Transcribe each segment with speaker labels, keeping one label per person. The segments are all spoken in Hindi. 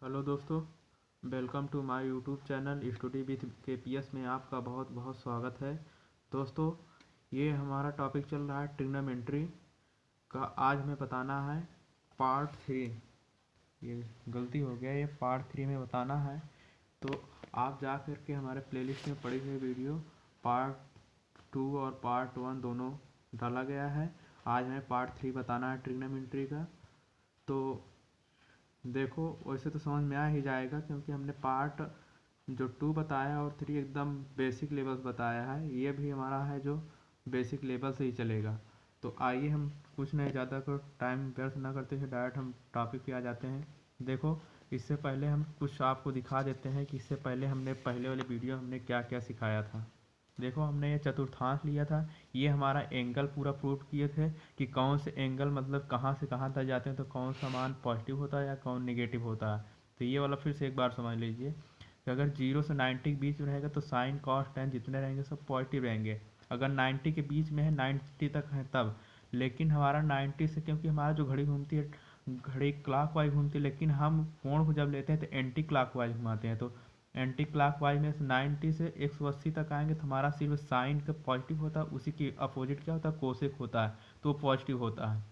Speaker 1: हेलो दोस्तों, welcome to my YouTube channel study with KPS में आपका बहुत बहुत स्वागत है। दोस्तों, ये हमारा टॉपिक चल रहा है ट्रिग्नोमेट्री का। आज हमें बताना है पार्ट 3। ये गलती हो गया, ये पार्ट 3 में बताना है। तो आप जा कर के हमारे प्लेलिस्ट में पड़ी हुई वीडियो पार्ट 2 और पार्ट 1 दोनों डाला गया है। आज हमें पार्ट 3 बताना है ट्रिग्नोमेट्री का। तो देखो, वैसे तो समझ में आ ही जाएगा क्योंकि हमने पार्ट जो 2 बताया और 3 एकदम बेसिक लेवल्स बताया है। ये भी हमारा है जो बेसिक लेवल से ही चलेगा। तो आइए हम कुछ नहीं ज़्यादा कर टाइम व्यर्थ ना करते हुए डायरेक्ट हम टॉपिक पे आ जाते हैं। देखो, इससे पहले हम कुछ आपको दिखा देते हैं कि इससे पहले हमने पहले वाले वीडियो हमने क्या क्या सिखाया था। देखो, हमने ये चतुर्थांश लिया था। ये हमारा एंगल पूरा प्रूव किए थे कि कौन से एंगल मतलब कहाँ से कहाँ तक जाते हैं, तो कौन सा मान पॉजिटिव होता है या कौन नेगेटिव होता है। तो ये वाला फिर से एक बार समझ लीजिए कि अगर 0 से 90 के बीच में रहेगा तो साइन कॉस टेन जितने रहेंगे सब पॉजिटिव रहेंगे। अगर 90 के बीच में है, 90 तक है तब। लेकिन हमारा 90 से, क्योंकि हमारा जो घड़ी घूमती है, घड़ी क्लॉक वाइज घूमती है, लेकिन हम कोण को जब लेते हैं तो एंटी क्लॉक वाइज घुमाते हैं। तो एंटी क्लॉक वाइज में 90 से 180 तक आएंगे तो हमारा सिर्फ साइन का पॉजिटिव होता है। उसी की अपोजिट क्या होता है, कोसेक होता है, तो वो पॉजिटिव होता है।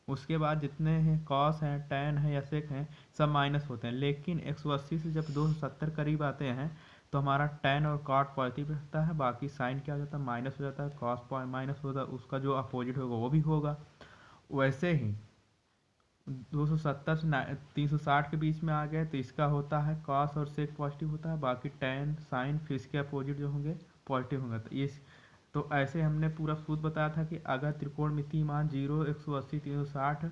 Speaker 1: उसके बाद जितने हैं कॉस हैं, टैन है या सेक हैं, सब माइनस होते हैं। लेकिन 180 से जब 270 करीब आते हैं तो हमारा टैन और कॉट पॉजिटिव रहता है, बाकी साइन क्या हो जाता है, माइनस हो जाता है। कॉस माइनस होता है, उसका जो अपोजिट होगा वो भी होगा। वैसे ही 270 से 360 के बीच में आ गए तो इसका होता है कॉस और सेक पॉजिटिव होता है, बाकी टैन साइन फिर इसके अपोजिट जो होंगे पॉजिटिव होंगे। तो ऐसे हमने पूरा सूत्र बताया था कि अगर त्रिकोणमितीय मान 0, 180, 360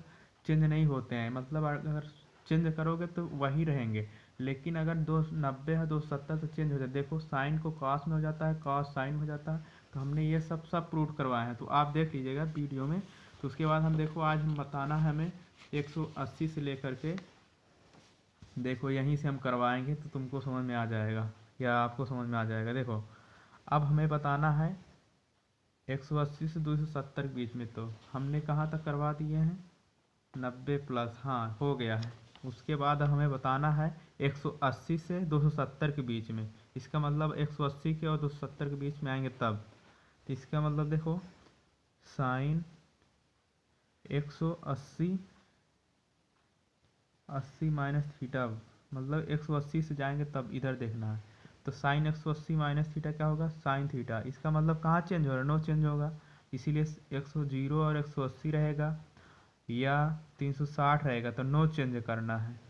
Speaker 1: चेंज नहीं होते हैं, मतलब अगर चेंज करोगे तो वही रहेंगे। लेकिन अगर 290 है, 270 से चेंज हो जाए, देखो साइन को कॉस में हो जाता है, कॉस साइन हो जाता है। तो हमने ये सब प्रूव करवाए हैं, तो आप देख लीजिएगा वीडियो में। तो उसके बाद हम देखो, आज हम बताना है हमें 180 से लेकर के, देखो यहीं से हम करवाएंगे तो तुमको समझ में आ जाएगा या आपको समझ में आ जाएगा। देखो, अब हमें बताना है 180 से 270 के बीच में। तो हमने कहाँ तक करवा दिए हैं, 90 प्लस, हाँ हो गया है। उसके बाद हमें बताना है 180 से 270 के बीच में। इसका मतलब 180 के और 270 के बीच में आएंगे तब। तो इसका मतलब देखो, साइन 180 80 माइनस थीटा, मतलब 180 से जाएंगे तब इधर देखना है। तो साइन 180 माइनस थीटा क्या होगा, साइन थीटा। इसका मतलब कहाँ चेंज हो रहा है, नो चेंज होगा। इसीलिए 100 और 180 रहेगा या 360 रहेगा, तो नो चेंज करना है,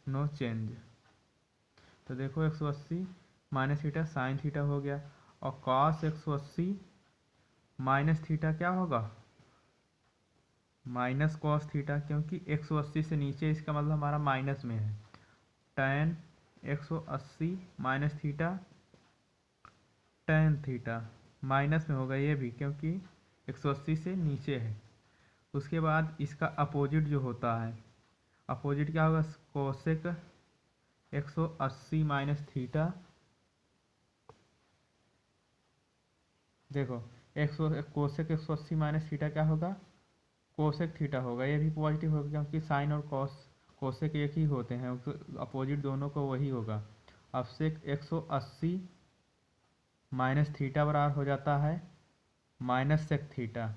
Speaker 1: नो चेंज। तो देखो 180 माइनस थीटा साइन थीटा हो गया, और कॉस 180 माइनस थीटा क्या होगा, माइनस कॉस थीटा, क्योंकि 180 से नीचे, इसका मतलब हमारा माइनस में है। Tan 180 minus theta, tan theta minus में होगा ये भी, क्योंकि 180 से नीचे है। उसके बाद इसका अपोजिट जो होता है, अपोजिट क्या होगा, कोसेक 180 माइनस थीटा। देखो, 100 कोसेक 180 माइनस थीटा क्या होगा, कोसेक थीटा होगा। ये भी पॉजिटिव होगा क्योंकि साइन और कोसेक एक ही होते हैं, अपोजिट दोनों को वही होगा। अब सेक 180 माइनस थीटा बराबर हो जाता है माइनस सेक थीटा,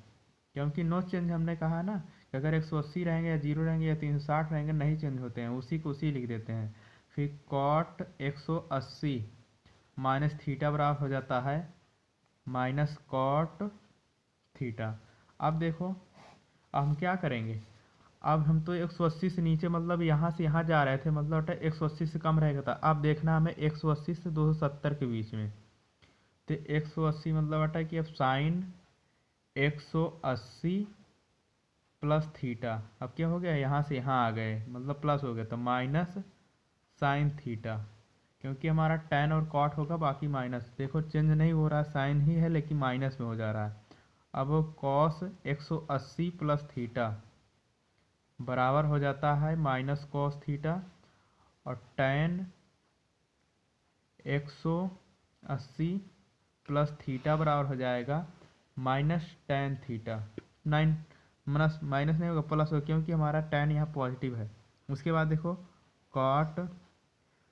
Speaker 1: क्योंकि नो चेंज हमने कहा ना कि अगर 180 रहेंगे या 0 रहेंगे या 360 रहेंगे नहीं चेंज होते हैं, उसी को उसी लिख देते हैं। फिर कॉट 180 माइनस थीटा बराबर हो जाता है माइनस कॉट थीटा। अब देखो, अब हम क्या करेंगे, अब हम तो 180 से नीचे, मतलब यहाँ से यहाँ जा रहे थे, मतलब 180 से कम रहेगा था। अब देखना हमें 180 से 270 के बीच में। तो 180 मतलब अटा कि अब साइन 180 प्लस थीटा, अब क्या हो गया, यहाँ से यहाँ आ गए, मतलब प्लस हो गया, तो माइनस साइन थीटा, क्योंकि हमारा टैन और कॉट होगा, बाकी माइनस। देखो चेंज नहीं हो रहा है, साइन ही है लेकिन माइनस में हो जा रहा है। अब कॉस 180 प्लस थीटा बराबर हो जाता है माइनस कॉस थीटा, और टैन 180 प्लस थीटा बराबर हो जाएगा minus tan theta. Minus minus नहीं होगा, प्लस होगा, क्योंकि हमारा टैन यहाँ पॉजिटिव है। उसके बाद देखो, कॉट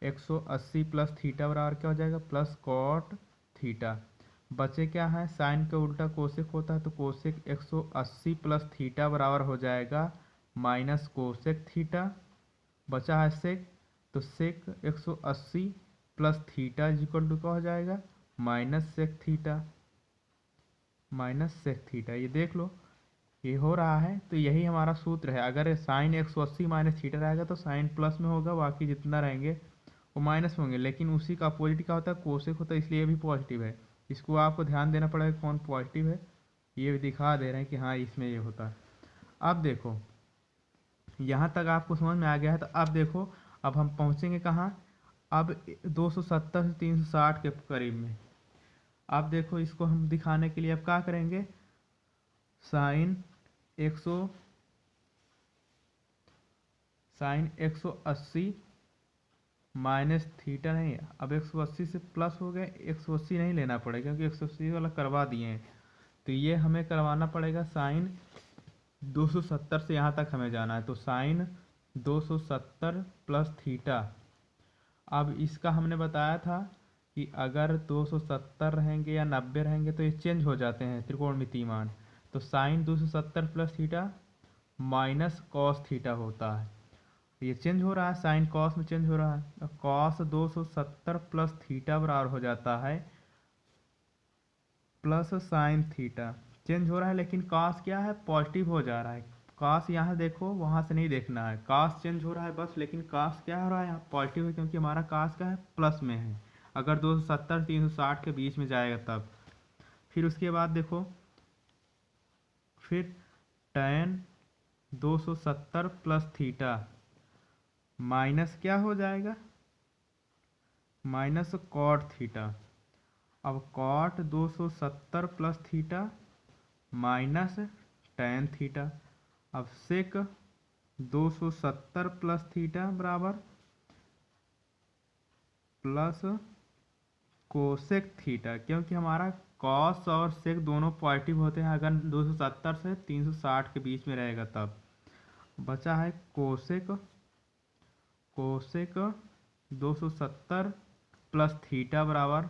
Speaker 1: 180 प्लस थीटा बराबर क्या हो जाएगा, प्लस कॉट थीटा। बचे क्या है, साइन का उल्टा कोसेक होता है, तो कोसेक 180 प्लस थीटा बराबर हो जाएगा माइनस कोसेक थीटा। बचा है सेक, तो sec 180 plus theta is equal to क्या हो जाएगा, minus sec theta. Minus sec theta, ये देख लो ये हो रहा है। तो यही हमारा सूत्र है, अगर साइन 180 माइनस थीटा रहेगा तो साइन प्लस में होगा, बाकी जितना रहेंगे वो माइनस में होंगे। लेकिन उसी का अपोजिट क्या होता है, कोसेक होता है, इसलिए ये भी पॉजिटिव है। इसको आपको ध्यान देना पड़ेगा कौन पॉजिटिव है, ये भी दिखा दे रहे हैं कि हाँ इसमें ये होता है। अब देखो यहाँ तक आपको समझ में आ गया है, तो अब देखो अब हम पहुँचेंगे कहाँ, अब 270 से 360 के करीब में। अब देखो इसको हम दिखाने के लिए अब क्या करेंगे, साइन 180 माइनस थीटा नहीं, अब 180 से प्लस हो गए, 180 नहीं लेना पड़ेगा क्योंकि 180 वाला करवा दिए हैं, तो ये हमें करवाना पड़ेगा साइन 270 से यहाँ तक हमें जाना है, तो साइन 270 प्लस थीटा। अब इसका हमने बताया था कि अगर 270 रहेंगे या 90 रहेंगे तो ये चेंज हो जाते हैं त्रिकोणमितीय मान। तो sine 270 plus theta minus cos theta होता है, ये चेंज हो रहा है, साइन कॉस में चेंज हो रहा है। कॉस 270 प्लस थीटा बराबर हो जाता है प्लस साइन थीटा, चेंज हो रहा है, लेकिन कॉस क्या है, पॉजिटिव हो जा रहा है। कॉस यहाँ देखो, वहाँ से नहीं देखना है, कॉस चेंज हो रहा है बस, लेकिन कॉस क्या हो रहा है, यहाँ पॉजिटिव है, क्योंकि हमारा कॉस क्या है, प्लस में है। अगर 270 360 के बीच में जाएगा तब। फिर उसके बाद देखो, फिर tan 270 प्लस थीटा माइनस क्या हो जाएगा, माइनस कॉट थीटा। अब cot 270 plus theta minus tan theta. अब सेक 270 प्लस थीटा बराबर प्लस कोसेक थीटा, क्योंकि हमारा कॉस और सेक दोनों पॉजिटिव होते हैं अगर 270 से 360 के बीच में रहेगा तब। बचा है कोसेक 270 प्लस थीटा बराबर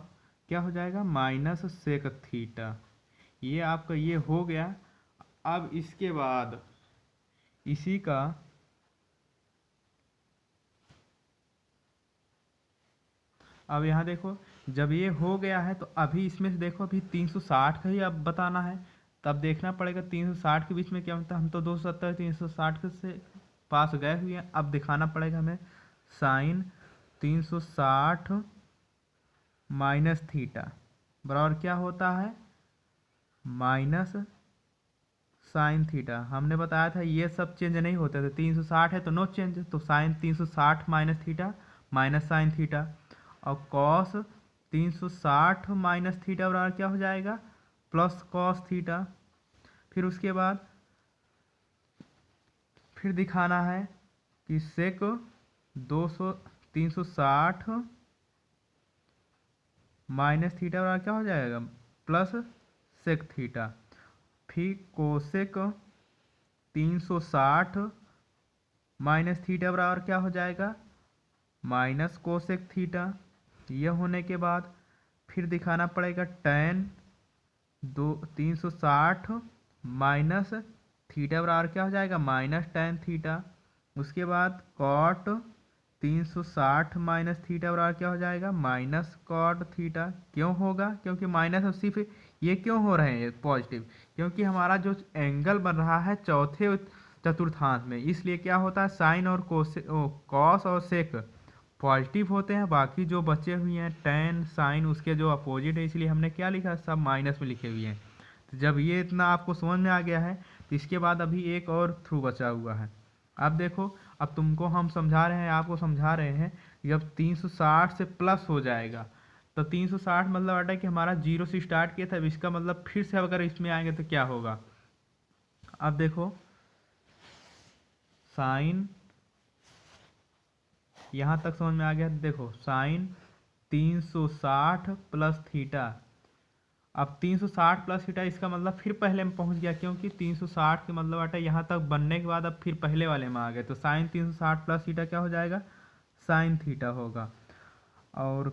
Speaker 1: क्या हो जाएगा, माइनस सेक थीटा। ये आपका ये हो गया। अब इसके बाद इसी का अब यहाँ देखो, जब ये हो गया है तो अभी इसमें से देखो, अभी 360 का ही अब बताना है, तब देखना पड़ेगा 360 के बीच में क्या होता है। हम तो 270 360 से पास गए हुए हैं, अब दिखाना पड़ेगा हमें साइन 360 माइनस थीटा बराबर क्या होता है, माइनस साइन थीटा। हमने बताया था ये सब चेंज नहीं होते थे, 360 है तो नो चेंज, तो sine 360 minus theta minus sine theta. और कॉस 360 माइनस थीटा बराबर क्या हो जाएगा, प्लस कॉस थीटा। फिर उसके बाद फिर दिखाना है कि सेक 360 माइनस थीटा बराबर क्या हो जाएगा, प्लस सेक थीटा। फिर कोसेक 360 माइनस थीटा बराबर क्या हो जाएगा, माइनस कोसेक थीटा। यह होने के बाद फिर दिखाना पड़ेगा tan 360 माइनस थीटा बराबर क्या हो जाएगा, माइनस tan थीटा। उसके बाद कॉट 360 माइनस थीटा बराबर क्या हो जाएगा, माइनस कॉट थीटा। क्यों होगा, क्योंकि माइनस और सिर्फ ये क्यों हो रहे हैं पॉजिटिव, क्योंकि हमारा जो एंगल बन रहा है चौथे चतुर्थांश में, इसलिए क्या होता है, साइन और कॉस और सेक पॉजिटिव होते हैं, बाकी जो बचे हुए हैं tan साइन उसके जो अपोजिट है, इसलिए हमने क्या लिखा, सब माइनस में लिखे हुए हैं। तो जब ये इतना आपको समझ में आ गया है तो इसके बाद अभी एक और थ्रू बचा हुआ है। अब देखो, अब तुमको हम समझा रहे हैं, आपको समझा रहे हैं, जब 360 से प्लस हो जाएगा तो 360 मतलब अटा कि हमारा 0 से स्टार्ट किया था, अब इसका मतलब फिर से अगर इसमें आएंगे तो क्या होगा। अब देखो साइन यहाँ तक समझ में आ गया, देखो साइन 360 प्लस थीटा। अब 360 प्लस थीटा, इसका मतलब फिर पहले में पहुंच गया, क्योंकि 360 के मतलब आटा यहाँ तक बनने के बाद अब फिर पहले वाले में आ गए, तो साइन 360 प्लस थीटा क्या हो जाएगा, साइन थीटा होगा। और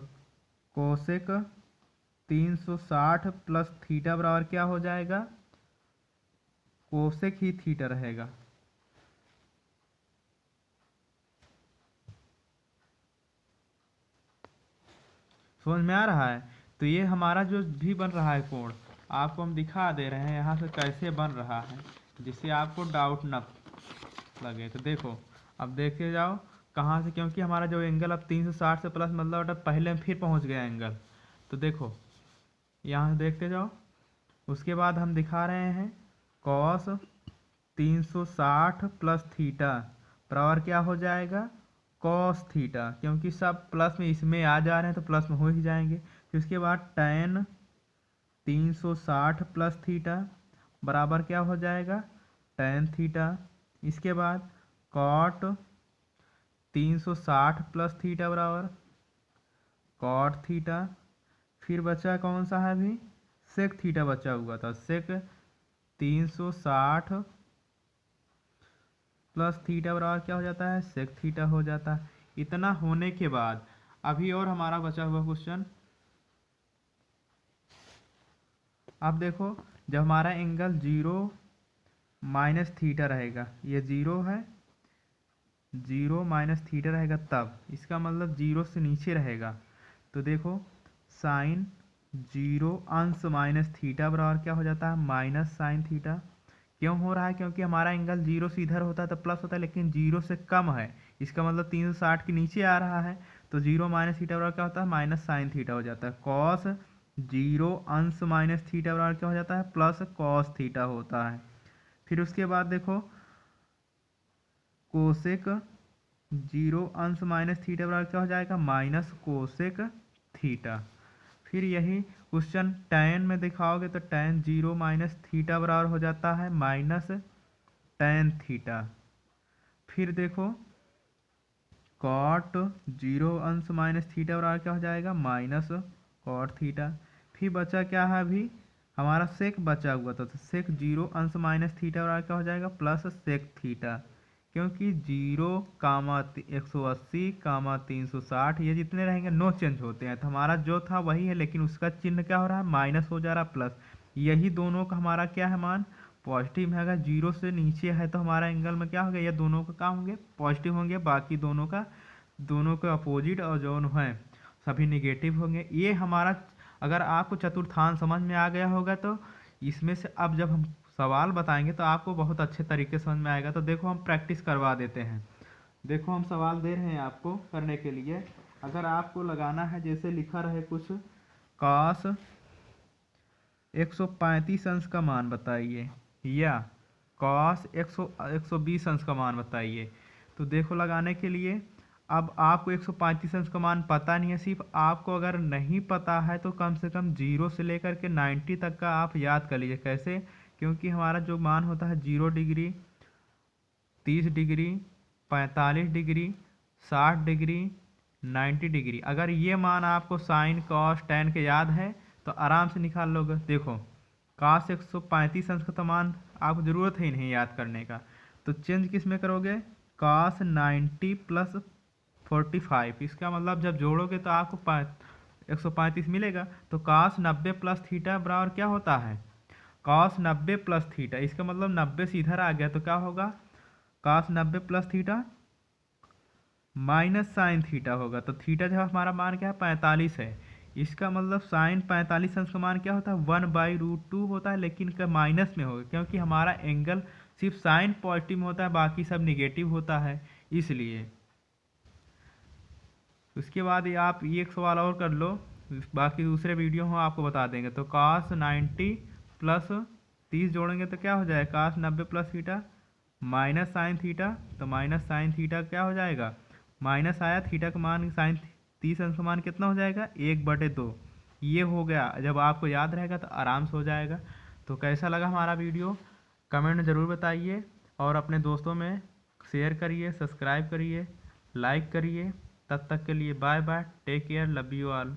Speaker 1: कोसेक 360 प्लस थीटा बराबर क्या हो जाएगा, कोसेक ही थीटा रहेगा। समझ में आ रहा है। तो ये हमारा जो भी बन रहा है कोण, आपको हम दिखा दे रहे हैं यहाँ से कैसे बन रहा है, जिससे आपको डाउट न लगे। तो देखो, अब देखे जाओ कहाँ से, क्योंकि हमारा जो एंगल अब 360 से प्लस मतलब पहले फिर पहुँच गया एंगल। तो देखो यहाँ से देखते जाओ। उसके बाद हम दिखा रहे हैं कॉस 360 प्लस थीटा बराबर क्या हो जाएगा, कॉस थीटा, क्योंकि सब प्लस में इसमें आ जा रहे हैं तो प्लस में हो ही जाएंगे। फिर उसके बाद tan 360 प्लस थीटा बराबर क्या हो जाएगा, tan थीटा। इसके बाद cot 360 प्लस थीटा बराबर cot थीटा। फिर बचा कौन सा है, अभी सेक थीटा बचा हुआ था, सेक 360 प्लस थीटा बराबर क्या हो जाता है, सेक थीटा हो जाता है। इतना होने के बाद अभी और हमारा बचा हुआ क्वेश्चन, अब देखो जब हमारा एंगल 0 माइनस थीटा रहेगा, ये 0 है, 0 माइनस थीटा रहेगा, तब इसका मतलब 0 से नीचे रहेगा। तो देखो साइन 0 अंश माइनस थीटा बराबर क्या हो जाता है, माइनस साइन थीटा। क्यों हो रहा है, क्योंकि हमारा एंगल 0 से इधर होता है तो प्लस होता है, लेकिन 0 से कम है, इसका मतलब 360 के नीचे आ रहा है। तो 0 माइनस थीटा बराबर क्या होता है, माइनस साइन थीटा हो जाता है। कॉस 0 अंश माइनस थीटा बराबर क्या हो जाता है, प्लस कॉस थीटा होता है। फिर उसके बाद देखो कोसेक 0 अंश माइनस थीटा बराबर क्या हो जाएगा, माइनस कोसेक थीटा। फिर यही क्वेश्चन tan में दिखाओगे तो tan 0 माइनस थीटा बराबर हो जाता है माइनस tan थीटा। फिर देखो cot 0 अंश माइनस थीटा बराबर क्या हो जाएगा, माइनस cot थीटा। फिर बचा क्या है, अभी हमारा सेक बचा हुआ था, तो सेक 0 अंश माइनस थीटा बराबर क्या हो जाएगा, प्लस सेक थीटा। क्योंकि 0 कामा 180 कामा 360 ये जितने रहेंगे नो चेंज होते हैं, तो हमारा जो था वही है, लेकिन उसका चिन्ह क्या हो रहा है, माइनस हो जा रहा है, प्लस। यही दोनों का हमारा क्या है, मान पॉजिटिव है। अगर 0 से नीचे है तो हमारा एंगल में क्या हो गया, ये दोनों का काम होंगे पॉजिटिव होंगे, बाकी दोनों के अपोजिट और जो है सभी निगेटिव होंगे। ये हमारा, अगर आपको चतुर्थांश समझ में आ गया होगा तो इसमें से अब जब हम सवाल बताएंगे तो आपको बहुत अच्छे तरीके से समझ में आएगा। तो देखो हम प्रैक्टिस करवा देते हैं। देखो हम सवाल दे रहे हैं आपको करने के लिए। अगर आपको लगाना है, जैसे लिखा रहे कुछ, कॉस 135 अंश का मान बताइए या कॉस 120 अंश का मान बताइए। तो देखो लगाने के लिए, अब आपको 135 अंश का मान पता नहीं है, सिर्फ आपको अगर नहीं पता है तो कम से कम 0 से लेकर के 90 तक का आप याद कर लीजिए। कैसे, क्योंकि हमारा जो मान होता है 0 degree, 30 degree, 45 degree, 60 degree, 90 degree. अगर ये मान आपको साइन कॉस टैन के याद है तो आराम से निकाल लोगे। देखो कॉस 135 अंश का तो मान आपको ज़रूरत ही नहीं याद करने का, तो चेंज किस में करोगे, कॉस 90 प्लस 45। इसका मतलब जब जोड़ोगे तो आपको 135 मिलेगा। तो कॉस 90 प्लस थीटा बराबर क्या होता है, कॉस 90 प्लस थीटा। इसका मतलब 90 से इधर आ गया तो क्या होगा, cos 90 plus theta minus sine theta होगा। तो थीटा जो हमारा मान क्या है, 45 है। इसका मतलब साइन 45 अंश का मान क्या होता है, 1/√2 होता है, लेकिन का माइनस में होगा, क्योंकि हमारा एंगल सिर्फ साइन पॉजिटिव में होता है, बाकी सब निगेटिव होता है, इसलिए। उसके बाद ये आप ये एक सवाल और कर लो, बाकी दूसरे वीडियो हम आपको बता देंगे। तो कॉस 90 प्लस 30 जोड़ेंगे तो क्या हो जाएगा, cos 90 plus theta minus sine theta. तो माइनस साइन थीटा क्या हो जाएगा, माइनस आया, थीटा का मान साइन 30 अंश का मान कितना हो जाएगा, 1/2। ये हो गया, जब आपको याद रहेगा तो आराम से हो जाएगा। तो कैसा लगा हमारा वीडियो, कमेंट में ज़रूर बताइए, और अपने दोस्तों में शेयर करिए, सब्सक्राइब करिए, लाइक करिए। तब तक के लिए bye bye, take care, love you all.